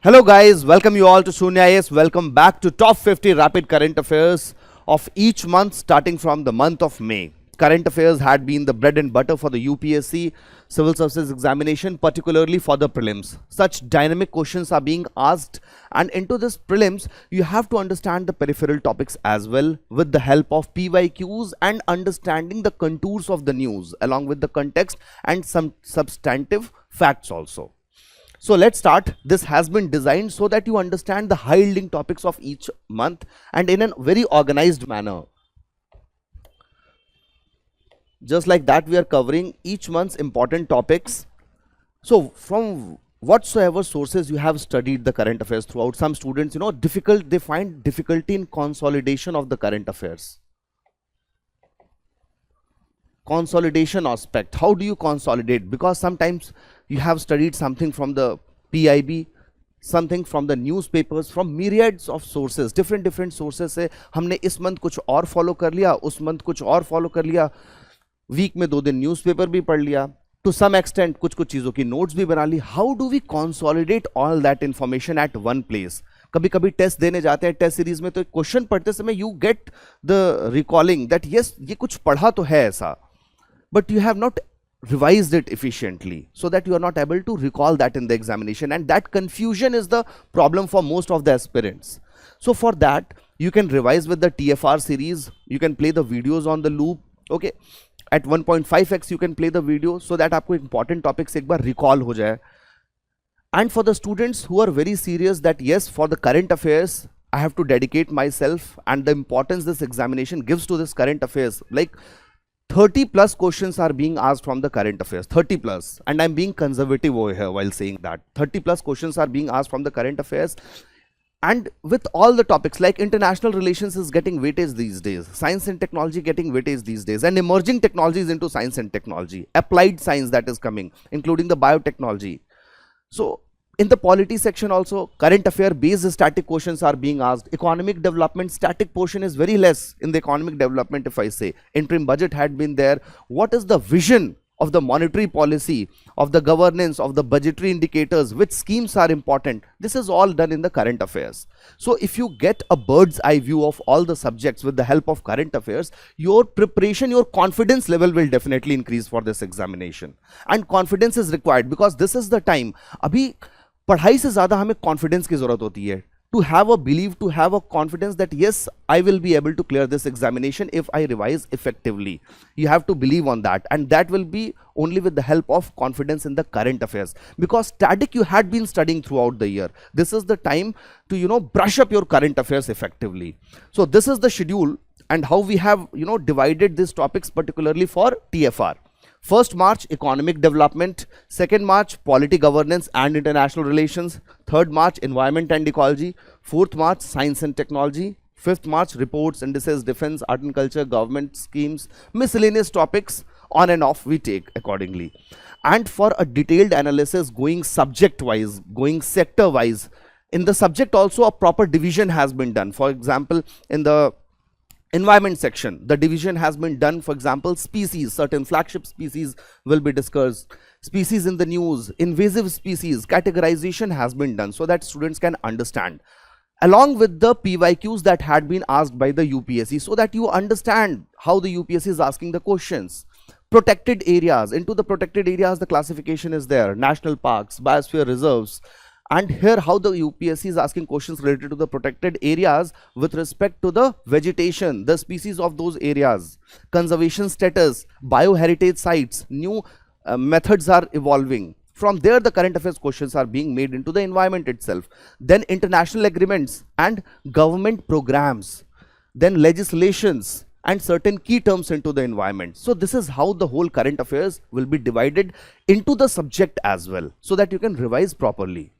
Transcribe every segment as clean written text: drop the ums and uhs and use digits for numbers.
Hello guys, welcome you all to Sunya IAS. Welcome back to Top 50 Rapid Current Affairs of each month starting from the month of May. Current affairs had been the bread and butter for the UPSC Civil Services examination, particularly for the prelims. Such dynamic questions are being asked, and into this prelims, you have to understand the peripheral topics as well with the help of PYQs and understanding the contours of the news along with the context and some substantive facts also. So let's start. This has been designed so that you understand the high-yielding topics of each month and in a very organized manner. Just like that, we are covering each month's important topics. So from whatsoever sources you have studied the current affairs throughout, some students, they find difficulty in consolidation of the current affairs. Consolidation aspect. How do you consolidate? Because sometimes you have studied something from the PIB, something from the newspapers, from myriads of sources, different sources से हमने इस month कुछ और follow कर लिया, उस month कुछ और follow कर लिया, week में 2 दिन newspaper भी पढ़ लिया, to some extent कुछ चीज़ों की notes भी बना ली. How do we consolidate all that information at one place? कभी कभी टेस्ट देने जाते हैं, टेस्ट सीरीज में तो एक क्वेश्चन पढ़ते समय you get the recalling that yes, ये कुछ पढ़ा तो है ऐसा, but you have not revised it efficiently, so that you are not able to recall that in the examination, and that confusion is the problem for most of the aspirants. So for that you can revise with the TFR series. You can play the videos on the loop, okay, at 1.5x you can play the video so that आपको important topics एक बार recall हो जाए. And for the students who are very serious that yes, for the current affairs I have to dedicate myself, and the importance this examination gives to this current affairs, like 30 plus questions are being asked from the current affairs, 30 plus, and I'm being conservative over here while saying that 30 plus questions are being asked from the current affairs, and with all the topics like international relations is getting weightage these days, science and technology getting weightage these days, and emerging technologies into science and technology, applied science that is coming, including the biotechnology. So in the polity section also, current affair based static questions are being asked. Economic development static portion is very less in the economic development. If I say interim budget had been there, what is the vision of the monetary policy, of the governance, of the budgetary indicators, which schemes are important? This is all done in the current affairs. So if you get a bird's eye view of all the subjects with the help of current affairs, your preparation, your confidence level will definitely increase for this examination. And confidence is required because this is the time. Abhi पढ़ाई से ज़्यादा हमें confidence की ज़रूरत होती है, to have a belief, to have a confidence that yes, I will be able to clear this examination if I revise effectively. You have to believe on that, and that will be only with the help of confidence in the current affairs, because static you had been studying throughout the year. This is the time to brush up your current affairs effectively. So this is the schedule and how we have divided these topics particularly for TFR. 1st March economic development, 2nd March polity, governance and international relations, 3rd March environment and ecology, 4th March science and technology, 5th March reports, indices, defense, art and culture, government schemes, miscellaneous topics on and off we take accordingly. And for a detailed analysis going subject wise, going sector wise, in the subject also a proper division has been done. For example, in the environment section, the division has been done. For example, species, certain flagship species will be discussed, species in the news, invasive species, categorization has been done so that students can understand, along with the PYQs that had been asked by the UPSC, so that you understand how the UPSC is asking the questions. Protected areas, into the protected areas the classification is there, national parks, biosphere reserves. And here how the UPSC is asking questions related to the protected areas with respect to the vegetation, the species of those areas, conservation status, bioheritage sites, new methods are evolving. From there the current affairs questions are being made into the environment itself. Then international agreements and government programs, then legislations and certain key terms into the environment. So this is how the whole current affairs will be divided into the subject as well, so that you can revise properly.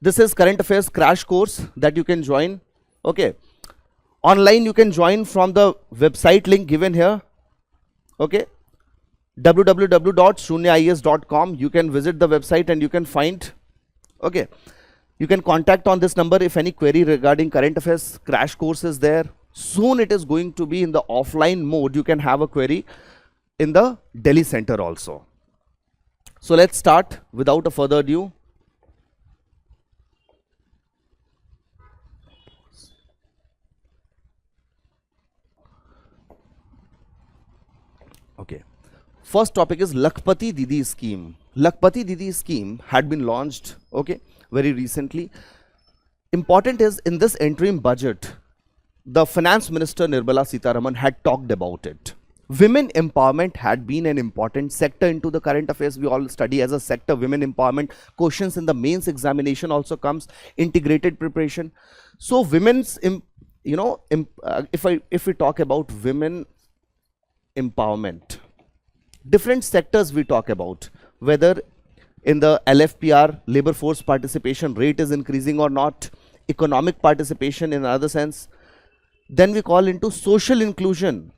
This is current affairs crash course that you can join. Okay, online you can join from the website link given here. Okay, www.sunyaias.com. you can visit the website and you can find. Okay, you can contact on this number if any query regarding current affairs crash course is there. Soon it is going to be in the offline mode. You can have a query in the Delhi center also. So let's start without a further ado. Okay. First topic is Lakhpati Didi scheme. Lakhpati Didi scheme had been launched, okay, very recently. Important is in this interim budget, the finance minister Nirmala Sitharaman had talked about it. Women empowerment had been an important sector into the current affairs. We all study as a sector women empowerment. Questions in the mains examination also comes, integrated preparation. So women's, if we talk about women empowerment, different sectors we talk about, whether in the LFPR, labor force participation rate is increasing or not, economic participation in another sense. Then we call into social inclusion.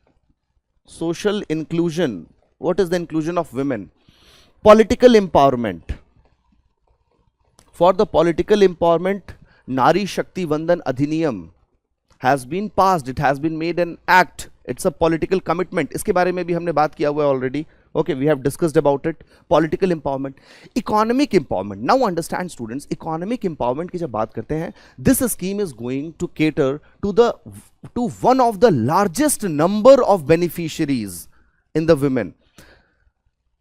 Social inclusion. What is the inclusion of women? Political empowerment. For the political empowerment, Nari Shakti Vandan Adhiniyam has been passed. It has been made an act. It's a political commitment. इसके बारे में भी हमने बात किया हुआ है already. Okay, we have discussed about it. Political empowerment, economic empowerment. Now understand students, economic empowerment की जब बात करते हैं, this scheme is going to cater to one of the largest number of beneficiaries in the women.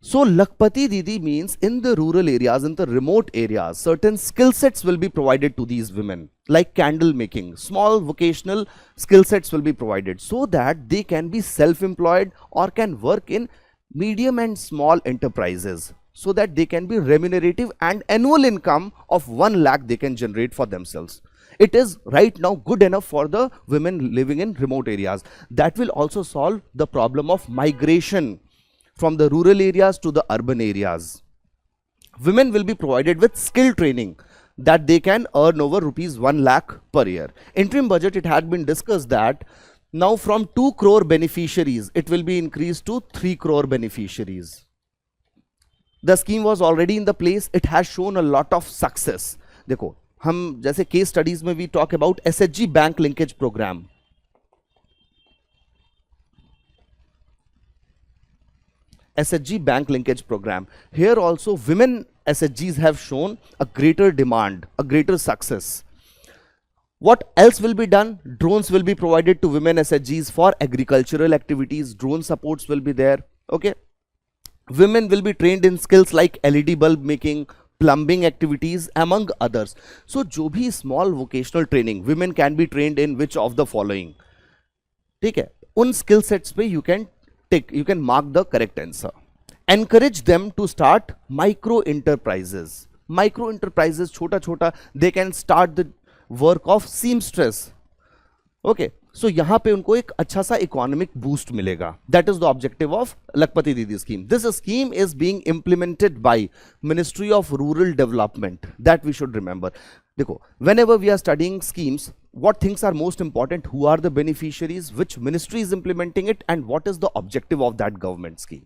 So Lakhpati Didi means in the rural areas, in the remote areas, certain skill sets will be provided to these women, like candle making. Small vocational skill sets will be provided so that they can be self-employed or can work in medium and small enterprises, so that they can be remunerative and annual income of 1 lakh they can generate for themselves. It is right now good enough for the women living in remote areas. That will also solve the problem of migration from the rural areas to the urban areas. Women will be provided with skill training that they can earn over rupees 1 lakh per year. Interim budget, it had been discussed that now from 2 crore beneficiaries, it will be increased to 3 crore beneficiaries. The scheme was already in the place. It has shown a lot of success. देखो, हम जैसे case studies में we talk about SHG bank linkage program. SHG bank linkage program. Here also women SHGs have shown a greater demand, a greater success. What else will be done? Drones will be provided to women SHGs for agricultural activities. Drone supports will be there. Okay. Women will be trained in skills like LED bulb making, plumbing activities, among others. So, जो भी small vocational training, women can be trained in which of the following? ठीक है, उन skill sets पे you can mark the correct answer. Encourage them to start micro enterprises. Micro enterprises, छोटा, they can start the work of seamstress. Okay, so यहाँ पे उनको एक अच्छा सा economic boost मिलेगा. That is the objective of Lakhpati Didi scheme. This scheme is being implemented by Ministry of Rural Development. That we should remember. देखो, whenever we are studying schemes, what things are most important? Who are the beneficiaries? Which ministry is implementing it? And what is the objective of that government scheme?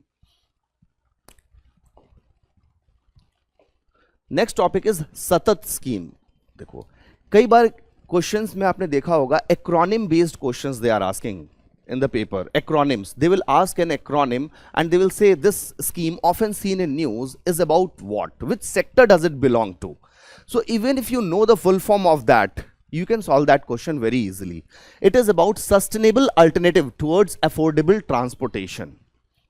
Next topic is SATAT scheme. देखो, कई बार questions में आपने देखा होगा acronym based questions they are asking in the paper. Acronyms. They will ask an acronym and they will say this scheme often seen in news is about what? Which sector does it belong to? So even if you know the full form of that, you can solve that question very easily. It is about sustainable alternative towards affordable transportation.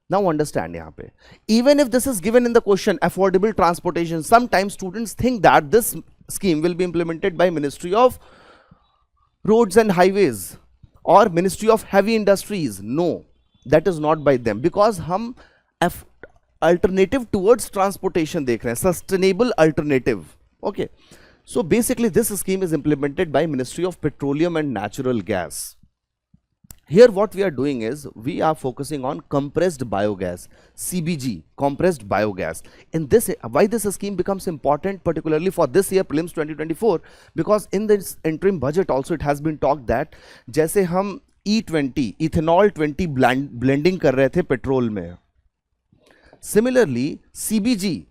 Now understand यहाँ पे. Even if this is given in the question, affordable transportation, sometimes students think that this scheme will be implemented by Ministry of Roads and Highways or Ministry of Heavy Industries. No, that is not by them, because हम alternative towards transportation देख रहे हैं, sustainable alternative. Okay, so basically this scheme is implemented by Ministry of Petroleum and Natural Gas. Here what we are doing is we are focusing on compressed biogas, CBG, compressed biogas. In this, why this scheme becomes important particularly for this year Prelims 2024, because in this interim budget also it has been talked that जैसे हम E20, ethanol 20 blending कर रहे थे petrol में, similarly CBG,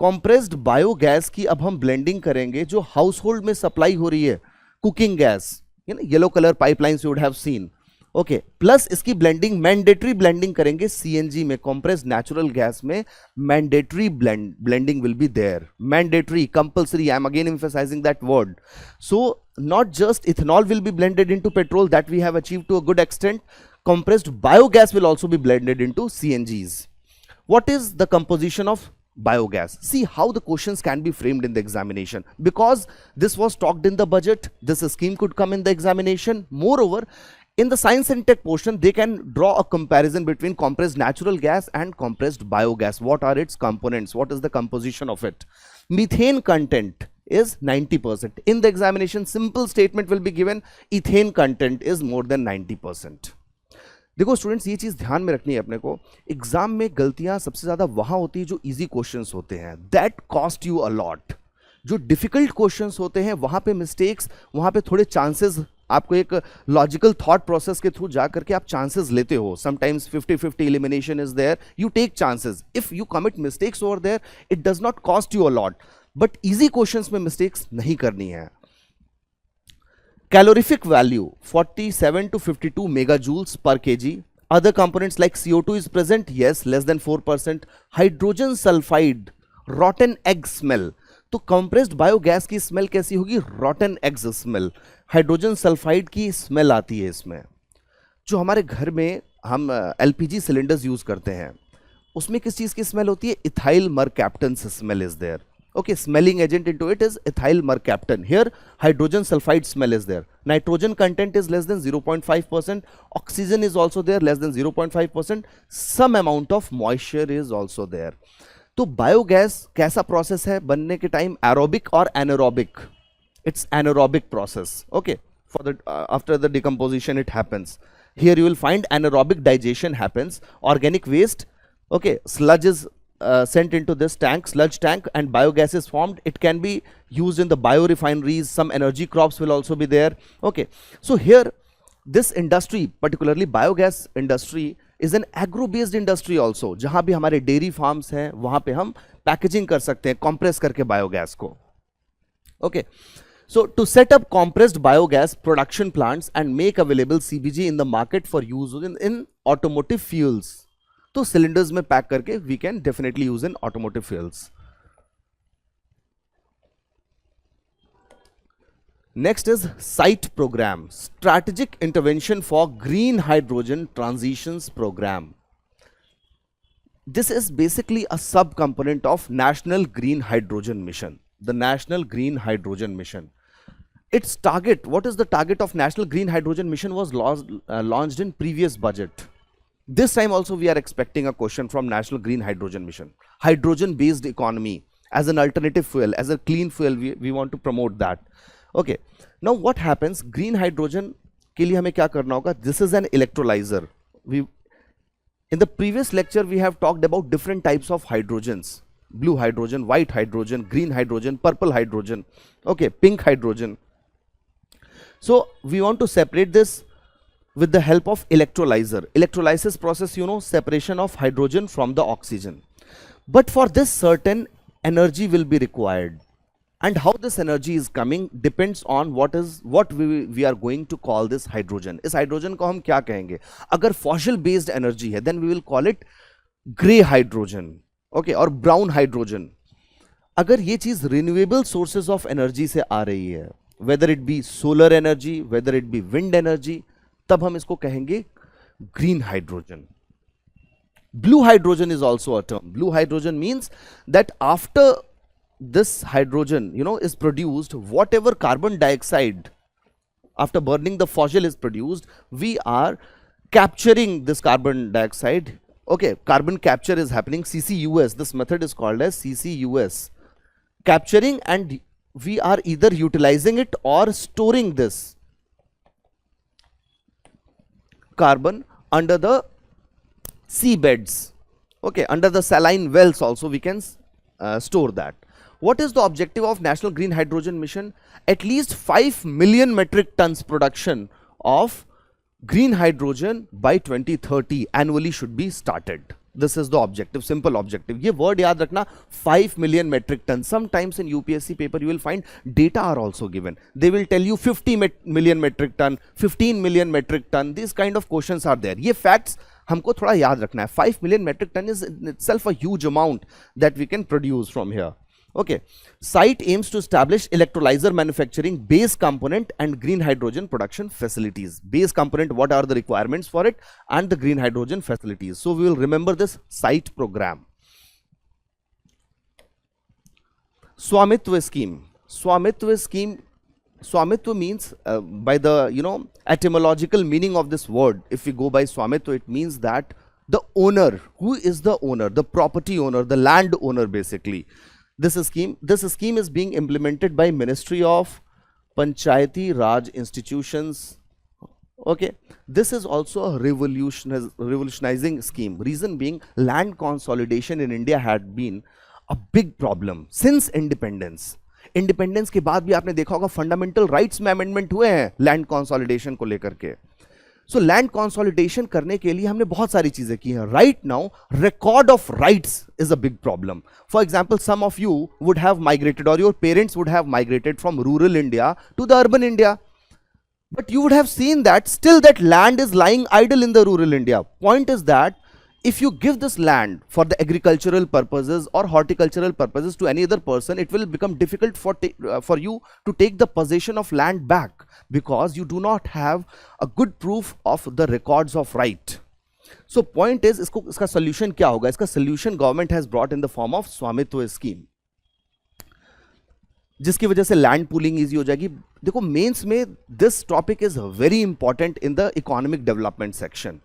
compressed biogas की अब हम blending करेंगे जो household में supply हो रही है, cooking gas, you know, yellow color pipelines you would have seen. Okay plus इसकी ब्लेंडिंग मैंडेटरी ब्लेंडिंग करेंगे सीएनजी में, कंप्रेस्ड नेचुरल गैस में mandatory blending will be there, mandatory, compulsory, I am again emphasizing that word. So not just ethanol will be blended into petrol, that we have achieved to a good extent, compressed biogas will also be blended into CNGs. What is the composition of biogas? See how the questions can be framed in the examination, because this was talked in the budget, this scheme could come in the examination. Moreover, in the science and tech portion, they can draw a comparison between compressed natural gas and compressed biogas. What are its components? What is the composition of it? Methane content is 90%. In the examination, simple statement will be given, ethane content is more than 90%. देखो students, ये चीज ध्यान में रखनी है अपने को, exam में गलतियां सबसे ज्यादा वहां होती है जो इजी क्वेश्चंस होते हैं, that cost you a lot. जो डिफिकल्ट क्वेश्चंस होते हैं वहां पे मिस्टेक्स, वहां पे थोड़े चांसेस, आपको एक लॉजिकल थॉट प्रोसेस के थ्रू जा करके आप चांसेस लेते हो. Sometimes 50-50 elimination is there, you take chances. If you commit mistakes over there, it does not cost you a lot, but easy questions में मिस्टेक्स नहीं करनी है. Calorific value 47 to 52 megajoules per kg. Other components like CO2 is present, yes, less than 4%. Hydrogen sulfide, rotten egg smell. तो compressed biogas की smell कैसी होगी? rotten eggs smell. Hydrogen sulphide की smell आती है इसमें. जो हमारे घर में हम LPG सिलेंडर्स यूज करते हैं, उसमें किस चीज की स्मेल होती है? Ethyl mercaptan smell is there. Okay, smelling agent into it is ethyl mercaptan. Here hydrogen sulfide smell is there. Nitrogen content is less than 0.5%. Oxygen is also there, less than 0.5%. Some amount of moisture is also there. तो biogas कैसा process है बनने के time? Aerobic और anaerobic. It's anaerobic process. Okay, for the after the decomposition it happens. Here you will find anaerobic digestion happens. Organic waste, okay, sludge is sent into this tank, sludge tank, and biogas is formed. It can be used in the biorefineries. Some energy crops will also be there. Okay, so here this industry, particularly biogas industry, is an agro based industry also. जहां भी हमारे dairy farms हैं वहां पे हम packaging कर सकते हैं कंप्रेस करके बायोगैस को. Okay, so to set up compressed biogas production plants and make available CBG in the market for use in automotive fuels. तो सिलेंडर्स में पैक करके we can definitely use in automotive fuels. Next is SIGHT programme, strategic intervention for green hydrogen transitions programme. This is basically a sub component of national green hydrogen mission. The national green hydrogen mission, its target, what is the target of national green hydrogen mission was launched in previous budget. This time also we are expecting a question from National Green Hydrogen Mission. Hydrogen based economy as an alternative fuel, as a clean fuel, we want to promote that. Okay, now what happens? Green hydrogen के लिए हमें क्या करना होगा? This is an electrolyzer. In the previous lecture we have talked about different types of hydrogens: blue hydrogen, white hydrogen, green hydrogen, purple hydrogen, okay, pink hydrogen. So we want to separate this with the help of electrolyzer. Electrolysis process, you know, separation of hydrogen from the oxygen. But for this, certain energy will be required, and how this energy is coming depends on what we are going to call this hydrogen. इस hydrogen को हम क्या कहेंगे? अगर fossil based energy है, then we will call it grey hydrogen, okay, और brown hydrogen. अगर ये चीज renewable sources of energy से आ रही है, whether it be solar energy, whether it be wind energy, तब हम इसको कहेंगे green hydrogen. Blue hydrogen is also a term. Blue hydrogen means that after this hydrogen, you know, is produced, whatever carbon dioxide after burning the fossil is produced, we are capturing this carbon dioxide. Okay, carbon capture is happening, CCUS. This method is called as CCUS, capturing, and we are either utilizing it or storing this carbon under the seabeds, okay, under the saline wells also we can store that. What is the objective of National Green Hydrogen Mission? At least 5 million metric tons production of green hydrogen by 2030 annually should be started. This is the objective, simple objective. ये word याद रखना, 5 million metric ton. Sometimes in UPSC paper you will find data are also given. They will tell you 50 million metric ton, 15 million metric ton. These kind of questions are there. ये facts हमको थोड़ा याद रखना है. 5 million metric ton is in itself a huge amount that we can produce from here. Okay, site aims to establish electrolyzer manufacturing, base component and green hydrogen production facilities. Base component, what are the requirements for it, and the green hydrogen facilities. So we will remember this site program. SVAMITVA scheme. SVAMITVA scheme. SVAMITVA means by the etymological meaning of this word. If we go by SVAMITVA, it means that the owner. Who is the owner? The property owner, the land owner, basically. This scheme is being implemented by Ministry of Panchayati Raj institutions. Okay, this is also a revolutionizing scheme. Reason being, land consolidation in India had been a big problem since independence. Independence के बाद भी आपने देखा होगा fundamental rights में amendment हुए हैं land consolidation को लेकर के. सो लैंड कंसोलिडेशन करने के लिए हमने बहुत सारी चीजें की हैं. Right now record of rights is a big problem. For example, some of you would have migrated और your parents would have migrated from rural India to the urban India, but you would have seen that still that land is lying idle in the rural India. Point is that if you give this land for the agricultural purposes or horticultural purposes to any other person, it will become difficult for you to take the possession of land back, because you do not have a good proof of the records of right. So point is, iska solution kya hoga? Iska solution government has brought in the form of स्वामित्व scheme, जिसकी वजह से land pooling easy हो जाएगी. देखो mains में this topic is very important in the economic development section.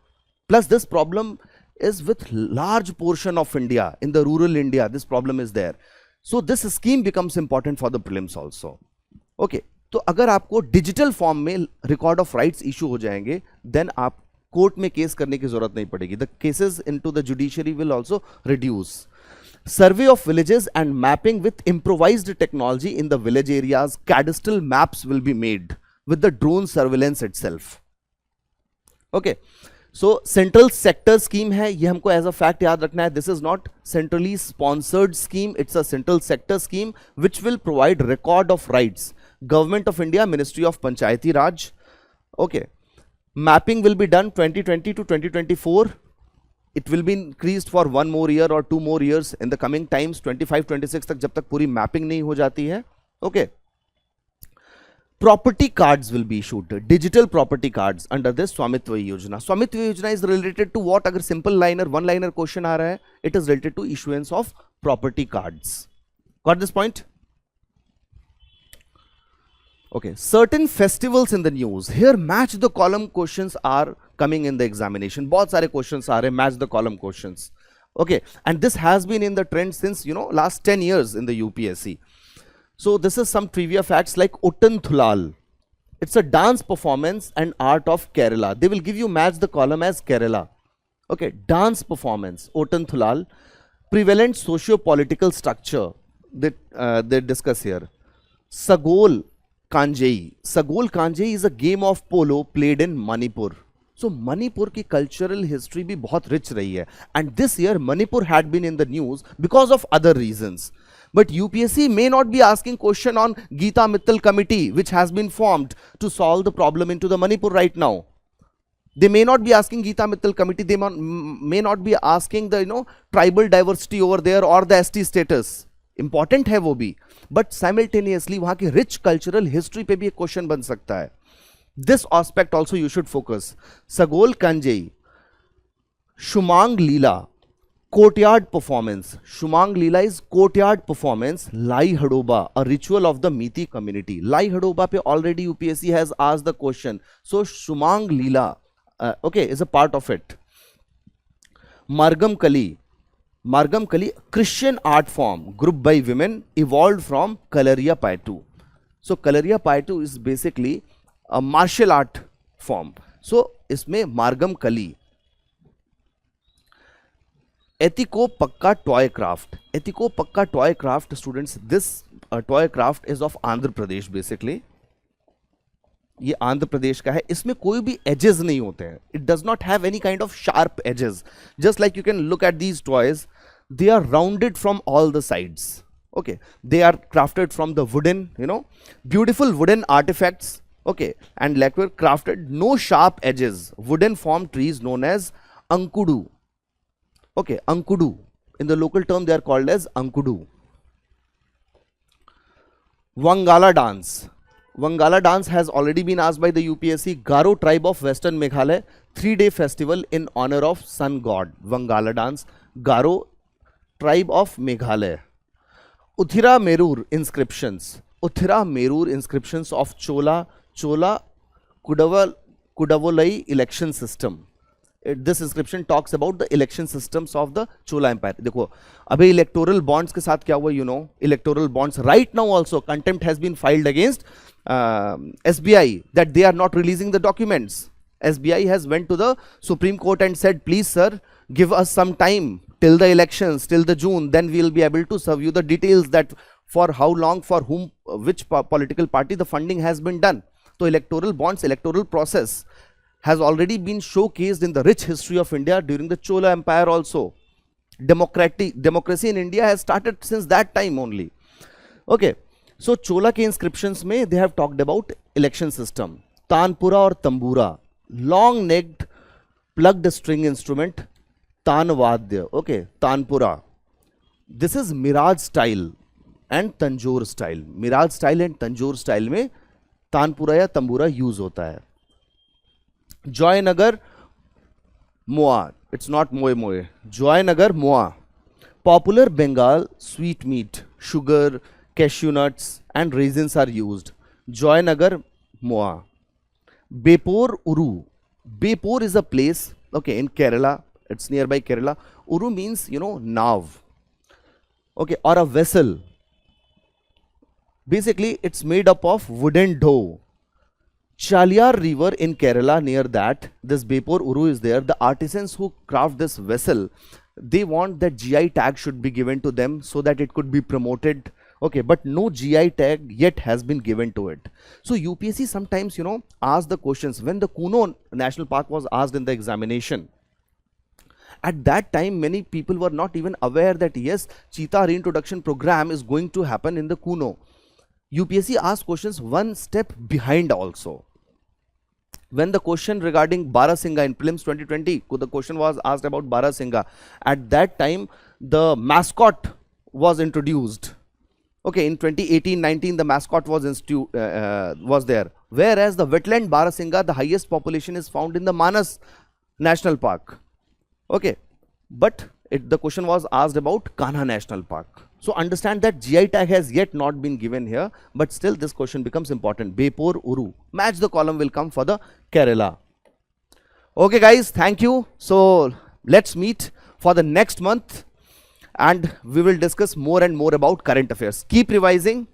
Plus this problem is with large portion of India, in the rural India, this problem is there. So this scheme becomes important for the prelims also. Okay, तो अगर आपको digital form में record of rights issue हो जाएंगे, then आप court में case करने की जरूरत नहीं पड़ेगी. The cases into the judiciary will also reduce. Survey of villages and mapping with improvised technology in the village areas. Cadastral maps will be made with the drone surveillance itself. Okay. So central sector scheme है, ये हमको as a fact याद रखना है. This is not centrally sponsored scheme, it's a central sector scheme which will provide record of rights. Government of India, Ministry of Panchayati Raj. Okay. Mapping will be done 2020 to 2024. It will be increased for 1 more year or 2 more years in the coming times. 25-26 तक जब तक पूरी mapping नहीं हो जाती है. Okay. Property cards will be issued, digital property cards under this स्वामित्व योजना. स्वामित्व योजना is related to what? अगर simple liner, one liner question आ रहा है, it is related to issuance of property cards. Got this point? Okay. Certain festivals in the news. Here match the column questions are coming in the examination. बहुत सारे questions आ रहे हैं match the column questions. Okay. And this has been in the trend since last 10 years in the UPSC. So this is some trivia facts like Uttan Thulal. It's a dance performance and art of Kerala. They will give you match the column as Kerala. Okay, dance performance, Uttan Thulal. Prevalent socio-political structure that they discuss here. Sagol Kanjei. Sagol Kanjei is a game of polo played in Manipur. So Manipur की cultural history भी बहुत rich रही है. And this year Manipur had been in the news because of other reasons. But UPSC may not be asking question on Geeta Mittal committee which has been formed to solve the problem into the Manipur right now. They may not be asking Geeta Mittal committee. They may not be asking the tribal diversity over there or the ST status. Important है वो भी. But simultaneously वहाँ की rich cultural history पे भी एक question बन सकता है. This aspect also you should focus. Sagol Kanjei, Shumang Leela, courtyard performance. Shumang Leela is courtyard performance. Lai Hadoba, a ritual of the Meeti community. Lai Hadoba pe already UPSC has asked the question. So Shumang Leela, okay, is a part of it. Margam Kali. Margam Kali, Christian art form, group by women, evolved from Kalaria Paitu. So Kalaria Paitu is basically a martial art form. So इसमें Margam Kali. Ethico Pakka toy craft. Ethico Pakka toy craft, students, this toy craft is of Andhra Pradesh basically. ये आंध्र प्रदेश का है, इसमें कोई भी edges नहीं होते हैं. It does not have any kind of sharp edges. Just like you can look at these toys, they are rounded from all the sides. Okay, they are crafted from the wooden, beautiful wooden artifacts. Okay, and lacquer crafted, no sharp edges, wooden form trees known as ankudu. Okay, ankudu, in the local term they are called as ankudu. Wangala dance. Wangala dance has already been asked by the UPSC. Garo tribe of Western Meghalaya, 3-day festival in honor of sun god. Wangala dance, Garo tribe of Meghalaya. Uthira Merur inscriptions. Uthira Merur inscriptions of Chola Kudavolai election system. This inscription talks about the election systems of the Chola Empire. देखो अभी electoral bonds के साथ क्या हुआ, electoral bonds right now also contempt has been filed against SBI that they are not releasing the documents. SBI has went to the Supreme Court and said, please sir, give us some time till the elections, till the June, then we will be able to serve you the details that for how long, for whom, which political party the funding has been done. So electoral bonds, electoral process has already been showcased in the rich history of India during the Chola Empire also. Democracy in India has started since that time only. Okay, so Chola ke inscriptions mein they have talked about election system. Tanpura or Tambura, long necked plugged string instrument. Tanvadya, okay, Tanpura. This is Miraj style and Tanjore style. Miraj style and Tanjore style में तानपुरा या तंबूरा use होता है. Joynagar मोआ, it's not moa moa, Joynagar moa. Popular Bengal sweet meat, sugar, cashew nuts and raisins are used. Joynagar moa. Bepor Uru. Bepor is a place, okay, in Kerala. It's nearby Kerala. Uru means, nav. Okay, or a vessel. Basically, it's made up of wooden dough. Chaliyar river in Kerala, near that, this Bepor Uru is there. The artisans who craft this vessel, they want that GI tag should be given to them so that it could be promoted. Okay, but no GI tag yet has been given to it. So UPSC sometimes, ask the questions. When the Kuno National Park was asked in the examination, at that time, many people were not even aware that yes, cheetah reintroduction program is going to happen in the Kuno. UPSC asked questions one step behind also. When the question regarding Barasingha in Prelims 2020, the question was asked about Barasingha. At that time, the mascot was introduced. Okay, in 2018-19, the mascot was there. Whereas the wetland Barasingha, the highest population is found in the Manas National Park. Okay, but the question was asked about Kanha National Park. So understand that GI tag has yet not been given here, but still this question becomes important. Bepor Uru. Match the column will come for the Kerala. Okay guys, thank you. So let's meet for the next month and we will discuss more and more about current affairs. Keep revising.